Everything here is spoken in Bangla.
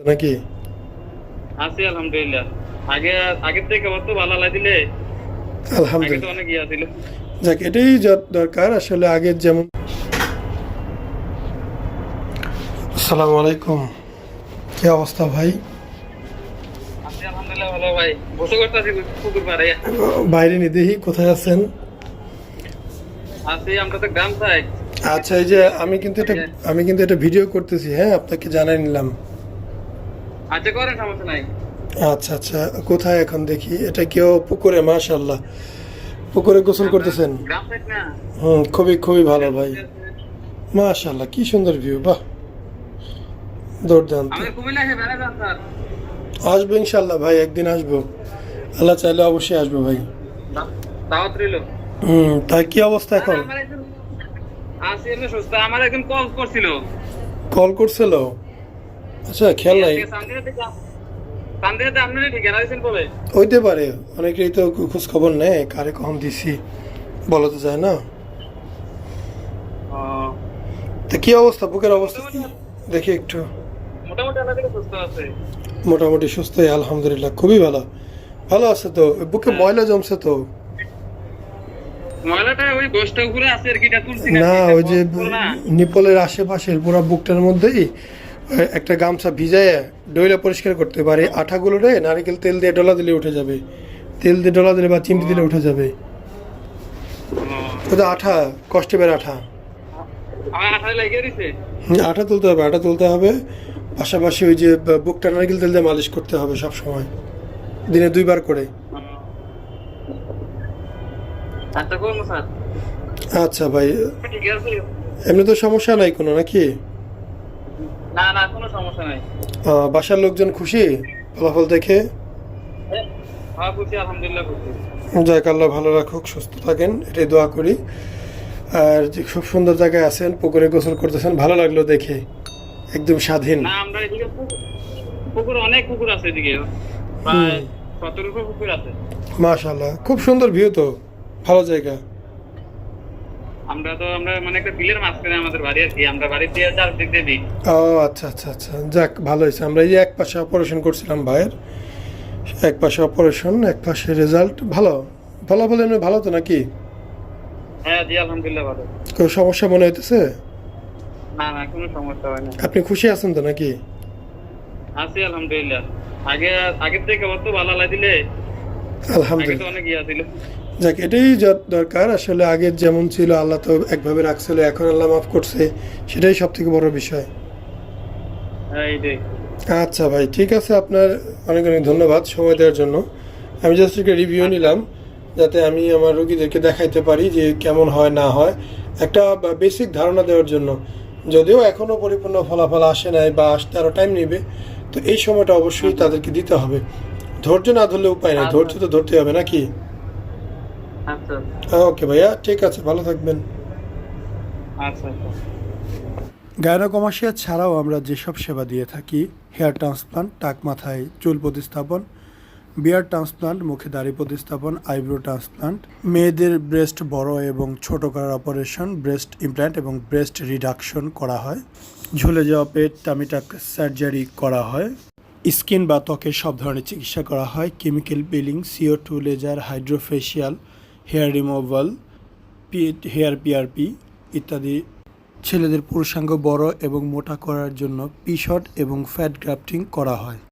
নাকি? আছি আলহামদুলিল্লাহ। আগে আগের থেকে কত ভালো লাগিলে। আগে তো আলহামদুলিল্লাহ। অনেক ইয়া ছিল। যাক, এটাই দরকার আসলে আগের যেমন। আসসালামু আলাইকুম, কি অবস্থা ভাই? আছি আলহামদুলিল্লাহ ভালো ভাই। বসে করতেছি পুকুর পাড়ে। বাইরে নিদেহি কোথায় আছেন? আছি আমরা তো গ্রাম সাইড। আচ্ছা, এই যে আমি কিন্তু এটা ভিডিও করতেছি, হ্যাঁ, আপনাকে জানাই নিলাম। আচ্ছা করেন সমস্যা নাই। আচ্ছা আচ্ছা, কোথায় এখন দেখি? এটা কেউ পুকুরে? মাশাআল্লাহ, পুকুরে গোসল আমরা করতেছেন? গ্রাম সাইড না। খুবই খুবই ভালো ভাই। মাশাআল্লাহ, কি সুন্দর ভিউ, বাহ, দুর্দান্ত। আমাদের কুমিল্লা এসে বেড়া যান স্যার। আসবো ইনশাল্লাহ ভাই, একদিন আসবো, আল্লাহ চাইলে অবশ্যই আসবো ভাই। দাওয়াত রইল। তাই কি অবস্থা এখন? আমার একজন আছি এমনি সুস্থ। আমার একজন কল করছিল। কল করছিল? আচ্ছা, খেয়াল নাই। সান্দিয়াতে আপনারা ঠিকানা দিয়েছেন কবে? হইতে পারে, অনেকেই তো খোঁজ খবর নেয়, কারে কখন দিছি বলা তো যায় না। তা কি অবস্থা, বুকের অবস্থা কি দেখি একটু। মোটামুটি আমাদের সুস্থ আছে। মোটামুটি সুস্থই আলহামদুলিল্লাহ, খুবই ভালো। ভালো আছে তো? বুকে ময়লা জমছে তো? ময়লাটা ওই গোষ্ঠটা উপরে আছে আর কি, এটা তুলছি না। না, ওই যে পুরো না। নিপলের আশেপাশের পুরো বুকটার মধ্যেই একটা গামছা ভিজায় ডইলা পরিষ্কার করতে পারে। আঠাগুলো রে নারকেল তেল দিয়ে ডলা দিলে উঠে যাবে, তেল দিয়ে ডলা দিলে বা চিমটি দিলে উঠে যাবে। ওটা আঠা, কষ্টে বের আঠা। আমার আঠায় লাগিয়ে দিছে। আঠা তুলতে হবে, আঠা তুলতে হবে। পাশাপাশি ওই যে বুকটা নারকেল তেল দিয়ে মালিশ করতে হবে সব সময়, দিনে 2 বার করে। আচ্ছা করবো স্যার। আচ্ছা ভাই, ঠিক আছে। এমনি তো সমস্যা নাই কোনো নাকি? না না কোনো সমস্যা নাই। বাসার লোকজন খুশি ফলাফল দেখে? হ্যাঁ খুশি আলহামদুলিল্লাহ খুশি। যাক, আল্লাহ ভালো রাখুক, সুস্থ থাকেন, এটাই দোয়া করি। আর যে খুব সুন্দর জায়গায় আছেন, পুকুরে গোসল করতেছেন, ভালো লাগলো দেখে, একদম স্বাধীন। না আমরা এদিকে পুকুর অনেক পুকুর আছে এদিকে, প্রায় 17 পুকুর আছে। মাশাআল্লাহ, খুব সুন্দর ভিউ তো, ভালো জায়গা। আমরা মানে একটা বিলের মাঝখানে আমাদের বাড়ি আর কি, আমরা বাড়ি দিয়ে চারদিক দিয়ে দিই। ও আচ্ছা আচ্ছা আচ্ছা, যাক ভালো হয়েছে। আমরা এই যে এক পাশে অপারেশন করছিলাম ভাইয়ের, এক পাশে অপারেশন, এক পাশে রেজাল্ট ভালো। ফলাফল এমনি ভালো তো নাকি? হ্যাঁ জি আলহামদুলিল্লাহ ভালো। কোনো সমস্যা মনে হইতেছে? না না কোনো সমস্যা হয় না। আপনি খুশি আছেন তো নাকি? আছি আলহামদুলিল্লাহ। আগে আগের থেকে কত ভালো লাগিলে। আগে তো আলহামদুলিল্লাহ। অনেক ইয়া ছিল। যাক, এটাই দরকার আসলে। আগের যেমন ছিল আল্লাহ তো একভাবে রাখছিল, এখন আল্লাহ মাফ করছে, সেটাই সব থেকে বড় বিষয়। হ্যাঁ এইটাই। আচ্ছা ভাই, ঠিক আছে, আপনার অনেক অনেক ধন্যবাদ সময় দেওয়ার জন্য। আমি জাস্ট একটা রিভিউ নিলাম, যাতে আমি আমার রোগীদেরকে দেখাইতে পারি যে কেমন হয় না হয়, একটা বেসিক ধারণা দেওয়ার জন্য। যদিও এখনও পরিপূর্ণ ফলাফল আসে নাই বা আসতে আরও টাইম নেবে, তো এই সময়টা অবশ্যই তাদেরকে দিতে হবে। ধৈর্য না ধরলে উপায় নেই, ধৈর্য তো ধরতে হবে নাকি? আচ্ছা ওকে ভাইয়া, ঠিক আছে, ভালো থাকবেন। আচ্ছা আচ্ছা। গায়নোকমাসিয়া ছাড়াও আমরা যেসব সেবা দিয়ে থাকি, হেয়ার ট্রান্সপ্লান্ট, টাক মাথায় চুল প্রতিস্থাপন, বিয়ার ট্রান্সপ্লান্ট, মুখে দাড়ি প্রতিস্থাপন, আইব্রো ট্রান্সপ্লান্ট, মেয়েদের ব্রেস্ট বড় এবং ছোট করার অপারেশন, ব্রেস্ট ইমপ্ল্যান্ট এবং ব্রেস্ট রিডাকশন করা হয়, ঝুলে যাওয়া পেট, টামি টাক সার্জারি করা হয়, স্কিন বা ত্বকের সব ধরনের চিকিৎসা করা হয়, chemical peeling, CO2 laser, hydrofacial, hair removal, hair PRP ইত্যাদি। ছেলেদের পুরুষাঙ্গ বড় এবং মোটা করার জন্য পি শট এবং ফ্যাট গ্রাফটিং করা হয়।